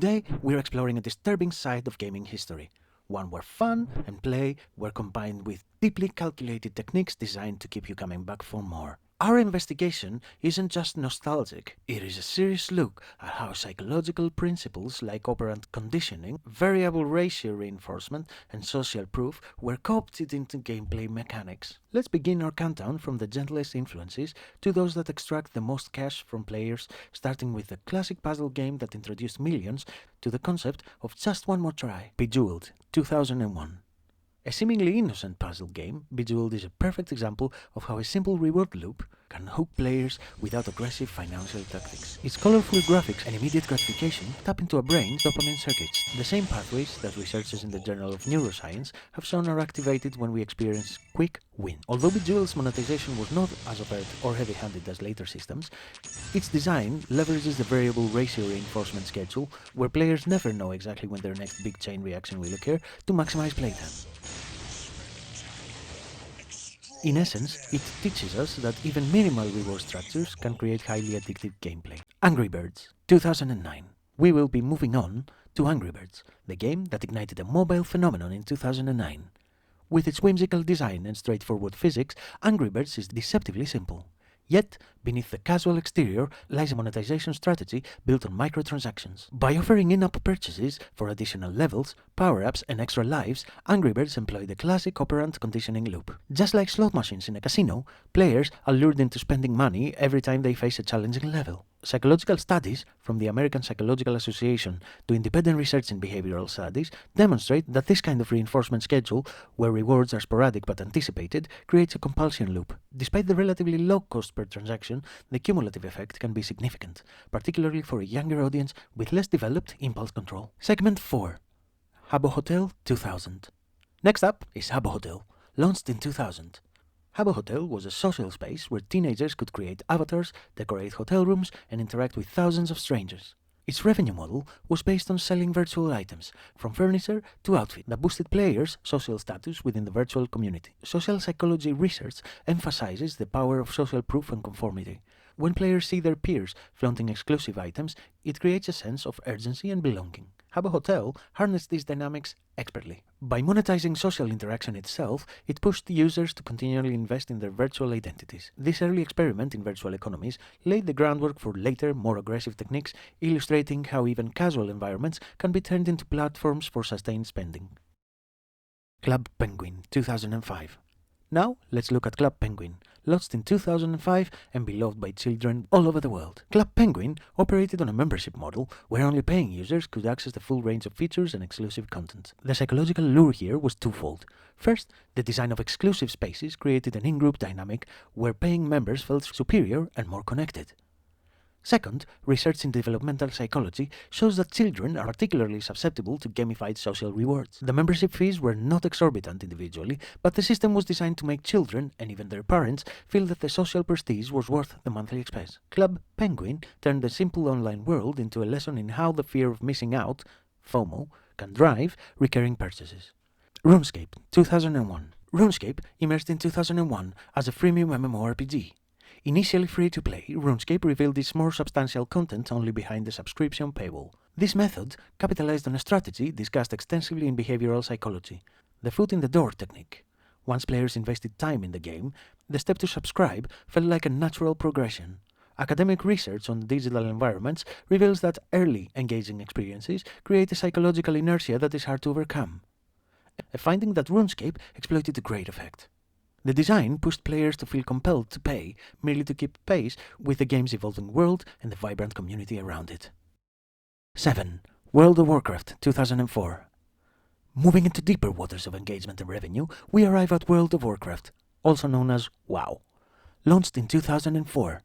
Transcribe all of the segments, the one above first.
Today, we're exploring a disturbing side of gaming history, one where fun and play were combined with deeply calculated techniques designed to keep you coming back for more. Our investigation isn't just nostalgic, it is a serious look at how psychological principles like operant conditioning, variable ratio reinforcement, and social proof were co-opted into gameplay mechanics. Let's begin our countdown from the gentlest influences to those that extract the most cash from players, starting with the classic puzzle game that introduced millions to the concept of just one more try, Bejewled, 2001. A seemingly innocent puzzle game, Bejewled is a perfect example of how a simple reward loop can hook players without aggressive financial tactics. Its colorful graphics and immediate gratification tap into a brain's dopamine circuits, the same pathways that researchers in the Journal of Neuroscience have shown are activated when we experience quick win. Although Bejeweled's monetization was not as overt or heavy-handed as later systems, its design leverages the variable ratio reinforcement schedule, where players never know exactly when their next big chain reaction will occur, to maximize playtime. In essence, it teaches us that even minimal reward structures can create highly addictive gameplay. Angry Birds, 2009. We will be moving on to Angry Birds, the game that ignited a mobile phenomenon in 2009. With its whimsical design and straightforward physics, Angry Birds is deceptively simple. Yet, beneath the casual exterior lies a monetization strategy built on microtransactions. By offering in-app purchases for additional levels, power-ups, and extra lives, Angry Birds employ the classic operant conditioning loop. Just like slot machines in a casino, players are lured into spending money every time they face a challenging level. Psychological studies, from the American Psychological Association to independent research in behavioral studies, demonstrate that this kind of reinforcement schedule, where rewards are sporadic but anticipated, creates a compulsion loop. Despite the relatively low cost per transaction, the cumulative effect can be significant, particularly for a younger audience with less developed impulse control. Segment 4. Habbo Hotel 2000. Next up is Habbo Hotel, launched in 2000. Habbo Hotel was a social space where teenagers could create avatars, decorate hotel rooms, and interact with thousands of strangers. Its revenue model was based on selling virtual items, from furniture to outfit, that boosted players' social status within the virtual community. Social psychology research emphasizes the power of social proof and conformity. When players see their peers flaunting exclusive items, it creates a sense of urgency and belonging. Habbo Hotel harnessed these dynamics expertly. By monetizing social interaction itself, it pushed users to continually invest in their virtual identities. This early experiment in virtual economies laid the groundwork for later, more aggressive techniques, illustrating how even casual environments can be turned into platforms for sustained spending. Club Penguin, 2005. Now, let's look at Club Penguin, launched in 2005 and beloved by children all over the world. Club Penguin operated on a membership model where only paying users could access the full range of features and exclusive content. The psychological lure here was twofold. First, the design of exclusive spaces created an in-group dynamic where paying members felt superior and more connected. Second, research in developmental psychology shows that children are particularly susceptible to gamified social rewards. The membership fees were not exorbitant individually, but the system was designed to make children, and even their parents, feel that the social prestige was worth the monthly expense. Club Penguin turned the simple online world into a lesson in how the fear of missing out, FOMO, can drive recurring purchases. Runescape, 2001. Runescape emerged in 2001 as a freemium MMORPG. Initially free-to-play, Runescape revealed its more substantial content only behind the subscription paywall. This method capitalized on a strategy discussed extensively in behavioral psychology, the foot-in-the-door technique. Once players invested time in the game, the step to subscribe felt like a natural progression. Academic research on digital environments reveals that early, engaging experiences create a psychological inertia that is hard to overcome, a finding that Runescape exploited to great effect. The design pushed players to feel compelled to pay merely to keep pace with the game's evolving world and the vibrant community around it. 7. World of Warcraft 2004. Moving into deeper waters of engagement and revenue, we arrive at World of Warcraft, also known as WoW. Launched in 2004,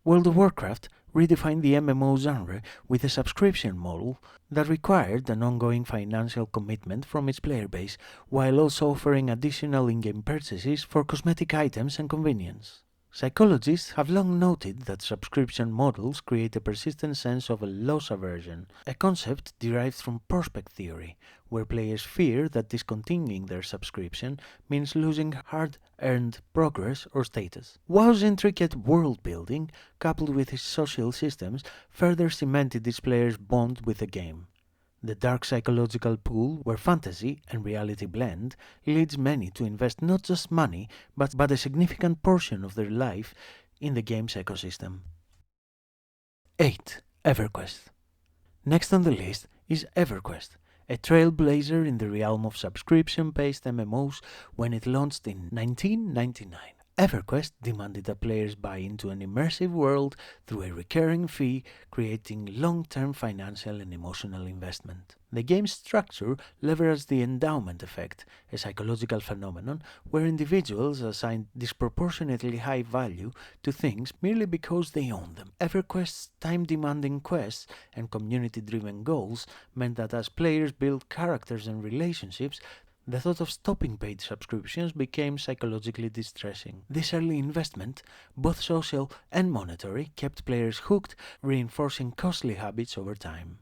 World of Warcraft redefined the MMO genre with a subscription model that required an ongoing financial commitment from its player base, while also offering additional in-game purchases for cosmetic items and convenience. Psychologists have long noted that subscription models create a persistent sense of a loss aversion, a concept derived from prospect theory, where players fear that discontinuing their subscription means losing hard-earned progress or status. WoW's intricate world building, coupled with its social systems, further cemented its players' bond with the game. The dark psychological pool where fantasy and reality blend leads many to invest not just money, but a significant portion of their life in the game's ecosystem. 8. Everquest. Next on the list is Everquest, a trailblazer in the realm of subscription-based MMOs when it launched in 1999. Everquest demanded that players buy into an immersive world through a recurring fee, creating long-term financial and emotional investment. The game's structure leveraged the endowment effect, a psychological phenomenon where individuals assign disproportionately high value to things merely because they own them. Everquest's time-demanding quests and community-driven goals meant that as players built characters and relationships, the thought of stopping paid subscriptions became psychologically distressing. This early investment, both social and monetary, kept players hooked, reinforcing costly habits over time.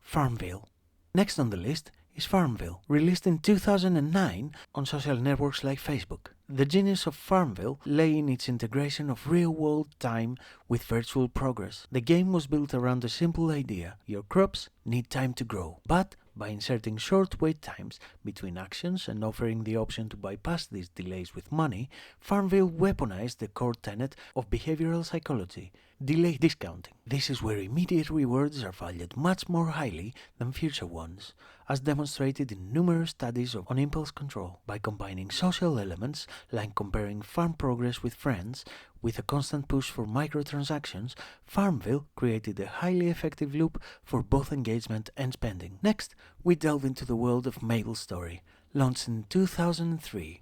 Farmville. Next on the list is Farmville, released in 2009 on social networks like Facebook. The genius of Farmville lay in its integration of real-world time with virtual progress. The game was built around a simple idea: your crops need time to grow, but by inserting short wait times between actions and offering the option to bypass these delays with money, Farmville weaponized the core tenet of behavioral psychology: delay discounting. This is where immediate rewards are valued much more highly than future ones, as demonstrated in numerous studies on impulse control. By combining social elements like comparing farm progress with friends with a constant push for microtransactions, Farmville created a highly effective loop for both engagement and spending. Next, we delve into the world of MapleStory, launched in 2003.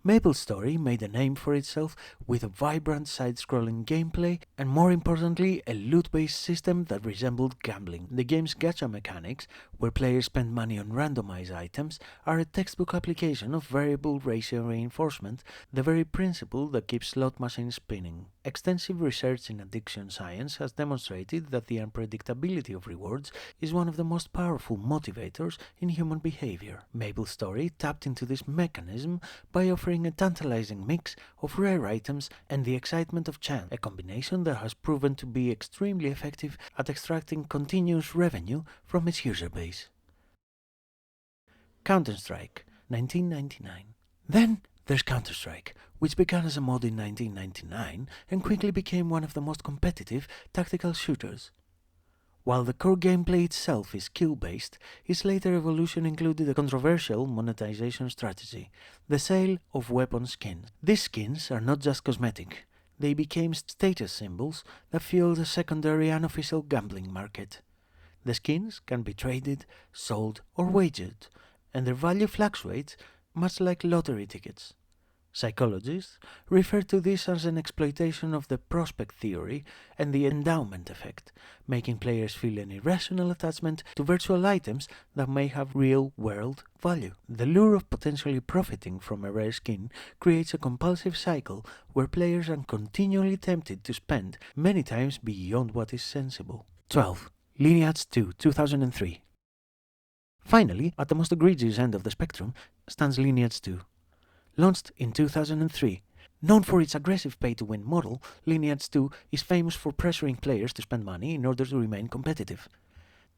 MapleStory made a name for itself with a vibrant side-scrolling gameplay and, more importantly, a loot-based system that resembled gambling. The game's gacha mechanics, where players spend money on randomized items, are a textbook application of variable ratio reinforcement, the very principle that keeps slot machines spinning. Extensive research in addiction science has demonstrated that the unpredictability of rewards is one of the most powerful motivators in human behavior. MapleStory tapped into this mechanism by offering a tantalizing mix of rare items and the excitement of chance, a combination that has proven to be extremely effective at extracting continuous revenue from its user base. Counterstrike, 1999. Then there's Counterstrike, which began as a mod in 1999 and quickly became one of the most competitive tactical shooters. While the core gameplay itself is skill-based, its later evolution included a controversial monetization strategy: the sale of weapon skins. These skins are not just cosmetic, they became status symbols that fueled a secondary unofficial gambling market. The skins can be traded, sold, or wagered, and their value fluctuates much like lottery tickets. Psychologists refer to this as an exploitation of the prospect theory and the endowment effect, making players feel an irrational attachment to virtual items that may have real-world value. The lure of potentially profiting from a rare skin creates a compulsive cycle where players are continually tempted to spend many times beyond what is sensible. 12. Lineage 2, 2003. Finally, at the most egregious end of the spectrum stands Lineage 2. Launched in 2003. Known for its aggressive pay-to-win model, Lineage 2 is famous for pressuring players to spend money in order to remain competitive.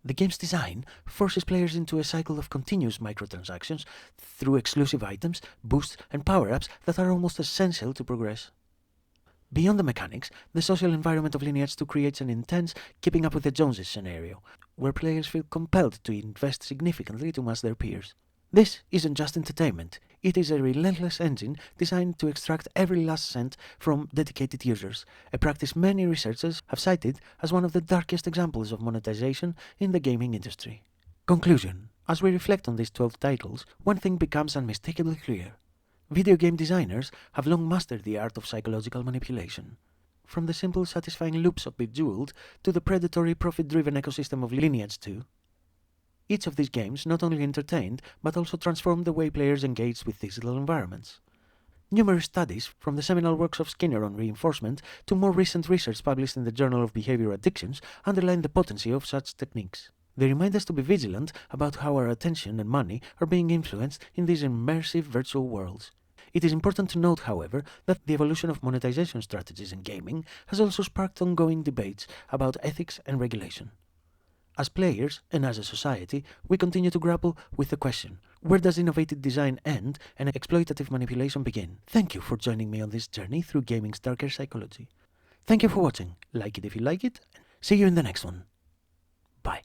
The game's design forces players into a cycle of continuous microtransactions through exclusive items, boosts, and power-ups that are almost essential to progress. Beyond the mechanics, the social environment of Lineage 2 creates an intense keeping up with the Joneses scenario, where players feel compelled to invest significantly to match their peers. This isn't just entertainment, it is a relentless engine designed to extract every last cent from dedicated users, a practice many researchers have cited as one of the darkest examples of monetization in the gaming industry. Conclusion: as we reflect on these 12 titles, one thing becomes unmistakably clear. Video game designers have long mastered the art of psychological manipulation. From the simple satisfying loops of Bejewled to the predatory profit-driven ecosystem of Lineage 2, each of these games not only entertained, but also transformed the way players engage with digital environments. Numerous studies, from the seminal works of Skinner on reinforcement to more recent research published in the Journal of Behavioral Addictions, underline the potency of such techniques. They remind us to be vigilant about how our attention and money are being influenced in these immersive virtual worlds. It is important to note, however, that the evolution of monetization strategies in gaming has also sparked ongoing debates about ethics and regulation. As players, and as a society, we continue to grapple with the question, where does innovative design end and exploitative manipulation begin? Thank you for joining me on this journey through gaming's darker psychology. Thank you for watching. Like it if you like it, and see you in the next one. Bye.